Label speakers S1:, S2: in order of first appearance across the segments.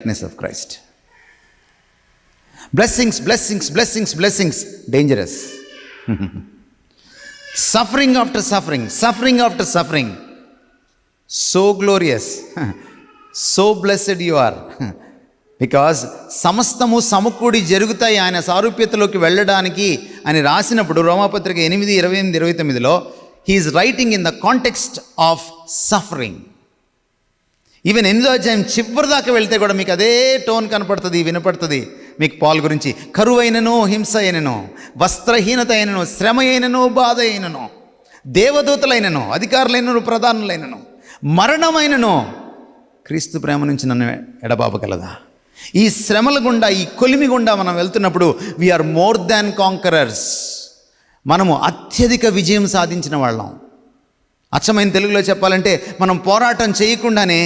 S1: likeness of Christ. Blessings, blessings, blessings, blessings, dangerous. Suffering after suffering, suffering after suffering, so glorious, so blessed you are. Because సమస్తము సమకూడి జరుగుతాయి ఆయన సారూప్యతలోకి వెళ్ళడానికి అని రాసినప్పుడు రోమాపత్రిక 8:28-29లో he's writing in the context of suffering. Even 8వ అధ్యాయం చివరి దాకా వెళ్తే కూడా మీకు అదే టోన్ కనపడుతుంది, వినపడుతుంది. మీకు పాల్ గురించి కరువైనను, హింస అయినను, వస్త్రహీనత అయినను, శ్రమ అయినను, బాధ అయినను, దేవదూతలైనను, అధికారులైనను, ప్రధానులైనను, మరణమైనను క్రీస్తు ప్రేమ నుంచి నన్ను ఎడబాపగలదా? ఈ శ్రమల గుండా, ఈ కొలిమి గుండా మనం వెళ్తున్నప్పుడు వీఆర్ మోర్ దాన్ కాంకరర్స్. మనము అత్యధిక విజయం సాధించిన వాళ్ళం. అచ్చమైన తెలుగులో చెప్పాలంటే మనం పోరాటం చేయకుండానే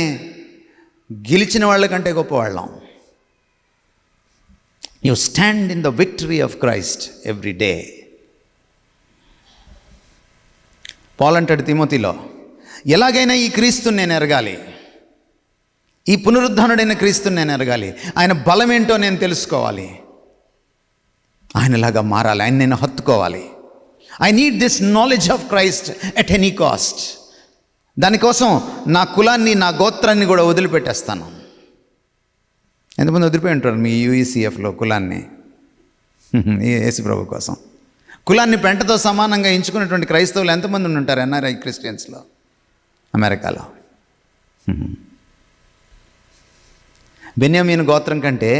S1: గెలిచిన వాళ్ళకంటే గొప్పవాళ్ళం. You stand in the victory of Christ every day. పౌలు అంటాడు తిమోతిలో, ఎలాగైనా ఈ క్రీస్తుని నేను ఎరగాలి, ఈ పునరుద్ధానుడైన క్రీస్తుని నేను ఎరగాలి, ఆయన బలం ఏంటో నేను తెలుసుకోవాలి, ఆయనలాగా మారాలి, ఆయన నేను హత్తుకోవాలి. I need this knowledge of Christ at any cost. దానికోసం నా కులాన్ని, నా గోత్రాన్ని కూడా వదిలిపెట్టేస్తాను. ఎంతమంది వదిలిపోయి ఉంటారు మీ యూఈసీఎఫ్లో కులాన్ని? యేసుప్రభు కోసం కులాన్ని పెంటతో సమానంగా ఎంచుకున్నటువంటి క్రైస్తవులు ఎంతమంది ఉంటారు ఎన్ఆర్ఐ క్రిస్టియన్స్లో అమెరికాలో? బెన్యామీను గోత్రం కంటే,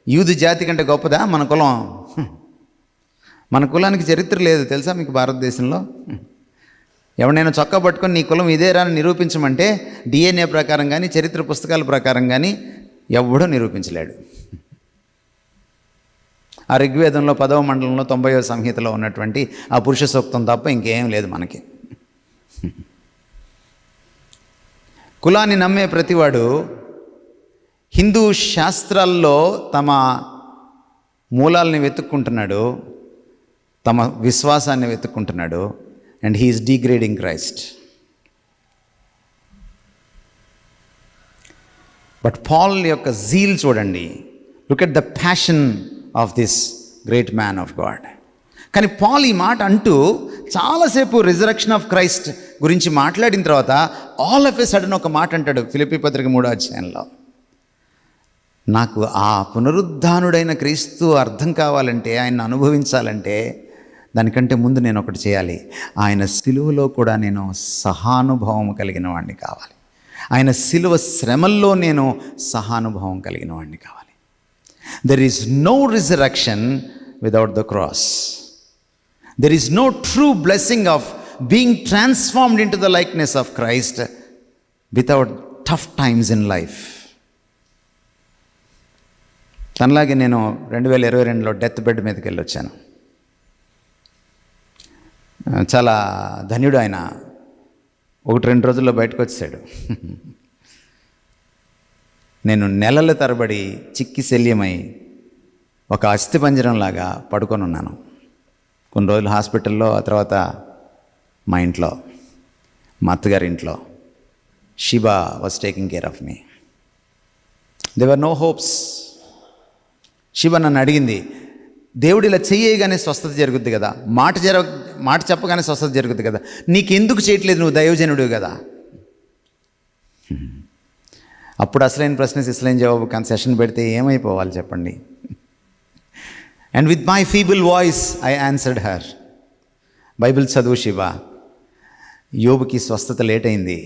S1: యూదు జాతి కంటే గొప్పదా మన కులం? మన కులానికి చరిత్ర లేదు తెలుసా మీకు భారతదేశంలో? ఎవరినైనా చొక్కా పట్టుకొని నీ కులం ఇదేరా అని నిరూపించమంటే డిఎన్ఏ ప్రకారం కానీ, చరిత్ర పుస్తకాల ప్రకారం కానీ ఎవడూ నిరూపించలేడు. ఆ ఋగ్వేదంలో 10వ మండలంలో 90వ సంహితలో ఉన్నటువంటి ఆ పురుష సూక్తం తప్ప ఇంకేం లేదు మనకి. కులాన్ని నమ్మే ప్రతివాడు హిందూ శాస్త్రాల్లో తమ మూలాల్ని వెతుక్కుంటున్నాడు, తమ విశ్వాసాన్ని వెతుక్కుంటున్నాడు. And he's degrading Christ. But Paul యొక్క జీల్ చూడండి. Look at the passion of this great man of God. కానీ పాల్ ఈ మాట అంటూ చాలాసేపు రిజరక్షన్ ఆఫ్ క్రైస్ట్ గురించి మాట్లాడిన తర్వాత ఆల్ ఆఫ్ ఎ సడన్ ఒక మాట అంటాడు ఫిలిప్పీ పత్రిక 3వ అధ్యాయంలో, నాకు ఆ పునరుద్ధానుడైన క్రీస్తు అర్థం కావాలంటే, ఆయన్ని అనుభవించాలంటే దానికంటే ముందు నేను ఒకటి చేయాలి. ఆయన సిలువలో కూడా నేను సహానుభవం కలిగిన వాడిని కావాలి. ఆయన సిలువ శ్రమల్లో నేను సహానుభవం కలిగిన వాడిని కావాలి. There is no resurrection without the cross. There is no true blessing of being transformed into the likeness of Christ without tough times in life. తనలాగే నేను 2022లో డెత్ బెడ్ మీదకి వెళ్ళి వచ్చాను. చాలా ధన్యుడు ఆయన. 1-2 రోజుల్లో బయటకు వచ్చాడు. నేను నెలల తరబడి చిక్కి శల్యమై ఒక అస్థిపంజరంలాగా పడుకొని ఉన్నాను. కొన్ని రోజులు హాస్పిటల్లో, ఆ తర్వాత మా ఇంట్లో, మా అత్తగారి ఇంట్లో. షిబా was taking care of me. There no hopes. Shiva నన్ను అడిగింది, దేవుడు ఇలా చెయ్యగానే స్వస్థత జరుగుద్ది కదా, మాట చెప్పగానే స్వస్థత జరుగుద్ది కదా, నీకెందుకు చేయట్లేదు, నువ్వు దైవజనుడు కదా. అప్పుడు అసలైన ప్రశ్న అసలైన జవాబు కన్సెషన్ పెడితే ఏమైపోవాలి చెప్పండి. And with my feeble voice I answered her. Bible చదువు శివ. యోబుకి స్వస్థత లేట్ అయింది,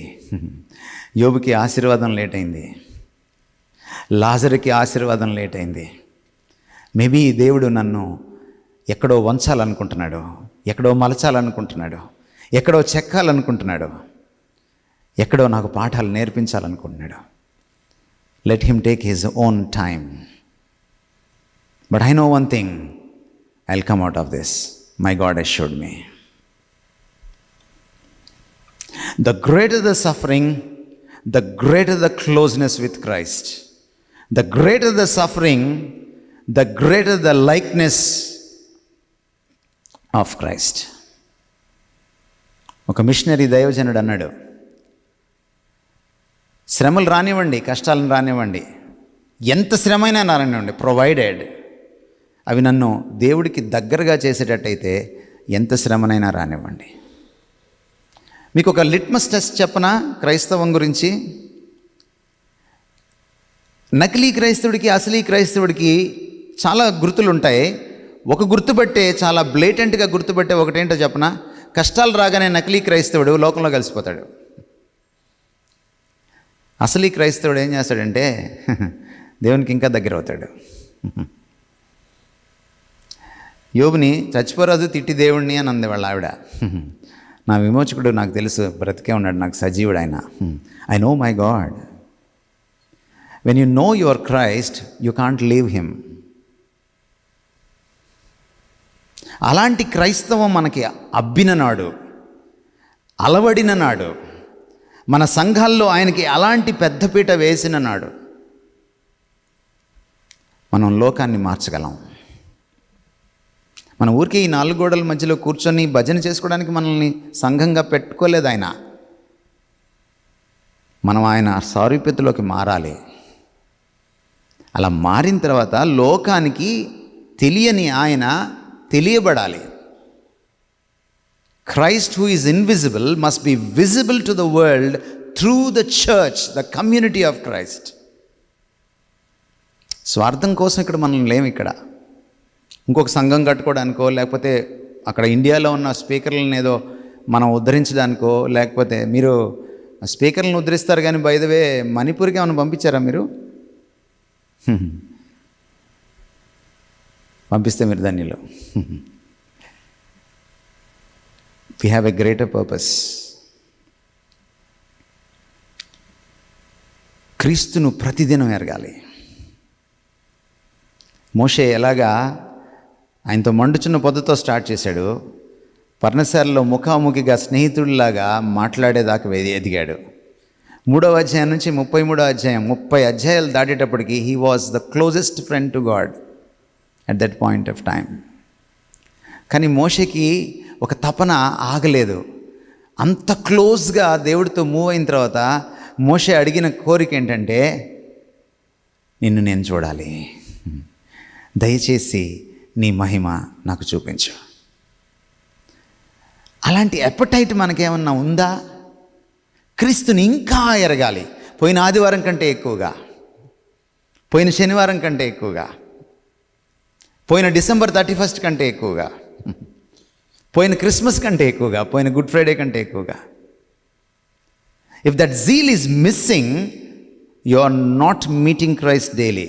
S1: యోబుకి ఆశీర్వాదం లేట్ అయింది, లాజరుకి ఆశీర్వాదం లేట్ అయింది. మేబీ దేవుడు నన్ను ఎక్కడో వంచాలనుకుంటున్నాడు, ఎక్కడో మలచాలనుకుంటున్నాడు, ఎక్కడో చెక్కాలనుకుంటున్నాడు, ఎక్కడో నాకు పాఠాలు నేర్పించాలనుకుంటున్నాడు. Let him take his own time. But I know one thing, I will come out of this. My God assured me. The greater the suffering, the greater the closeness with Christ. The greater the suffering, the greater the likeness of Christ. ఒక missionary దైవజనుడు అన్నాడు, శ్రమలు రానివ్వండి, కష్టాలను రానివ్వండి, ఎంత శ్రమైనా నారాయణండి, provided. అవి నన్ను దేవుడికి దగ్గరగా చేసేటట్టయితే ఎంత శ్రమనైనా రానివ్వండి. మీకు ఒక లిట్మస్ టెస్ట్ చెప్పనా క్రైస్తవం గురించి? నకిలీ క్రైస్తవుడికి అసలీ క్రైస్తవుడికి చాలా గుర్తులు ఉంటాయి. ఒక గుర్తుపట్టే, చాలా బ్లేటెంట్గా గుర్తుపట్టే ఒకటేంటో చెప్పనా? కష్టాలు రాగానే నకిలీ క్రైస్తవుడు లోకంలో కలిసిపోతాడు. అసలీ క్రైస్తవుడు ఏం చేస్తాడంటే దేవునికి ఇంకా దగ్గర అవుతాడు. యోబుని చచ్చిపోరాదు తిట్టి దేవుడిని అని అంది వాళ్ళ ఆవిడ. నా విమోచకుడు నాకు తెలుసు, బ్రతికే ఉన్నాడు, నాకు సజీవుడు ఆయన. I know my God. When you know your Christ you can't leave him. అలాంటి క్రైస్తవం మనకి అబ్బిన నాడు, అలవడిన నాడు, మన సంఘాల్లో ఆయనకి అలాంటి పెద్దపీట వేసిన నాడు మనం లోకాన్ని మార్చగలం. మన ఊరికి ఈ 4 గోడల మధ్యలో కూర్చొని భజన చేసుకోవడానికి మనల్ని సంఘంగా పెట్టుకోలేదు ఆయన. మనం ఆయన సారూప్యతలోకి మారాలి. అలా మారిన తర్వాత లోకానికి తెలియని ఆయన తెలియబడాలి. Christ who is invisible must be visible to the world through the church, the community of Christ. స్వార్థం కోసం ఇక్కడ మనం లేము. ఇక్కడ ఇంకొక సంఘం కట్టుకోవడానికో, లేకపోతే అక్కడ ఇండియాలో ఉన్న స్పీకర్లను ఏదో మనం ఉద్ధరించడానికో, లేకపోతే మీరు స్పీకర్లను ఉద్ధరిస్తారు కానీ బై ద వే మణిపూర్కి ఏమైనా పంపించారా మీరు? పంపిస్తే మీరు ధన్యులు. We have a greater purpose. క్రీస్తును ప్రతిదినం ఎరగాలి. మోషే ఎలాగా ఆయనతో మండుచున్న పొద్దుతో స్టార్ట్ చేశాడు, పర్ణశాలలో ముఖాముఖిగా స్నేహితుడిలాగా మాట్లాడేదాకా ఎదిగాడు. 3వ అధ్యాయం నుంచి 33వ అధ్యాయం 30 అధ్యాయాలు దాటేటప్పటికి he was the closest friend to God at that point of time. కానీ మోషేకి ఒక తపన ఆగలేదు. అంత క్లోజ్గా దేవుడితో మూవ్ అయిన తర్వాత మోషే అడిగిన కోరిక ఏంటంటే, నిన్ను నేను చూడాలి, దయచేసి నీ మహిమ నాకు చూపించు. అలాంటి ఎపటైట్ మనకేమన్నా ఉందా? క్రీస్తుని ఇంకా ఎరగాలి. పోయిన ఆదివారం కంటే ఎక్కువగా, పోయిన శనివారం కంటే ఎక్కువగా, పోయిన డిసెంబర్ 31 కంటే ఎక్కువగా, పోయిన క్రిస్మస్ కంటే ఎక్కువగా, పోయిన గుడ్ ఫ్రైడే కంటే ఎక్కువగా. If that zeal is missing, you are not meeting Christ daily.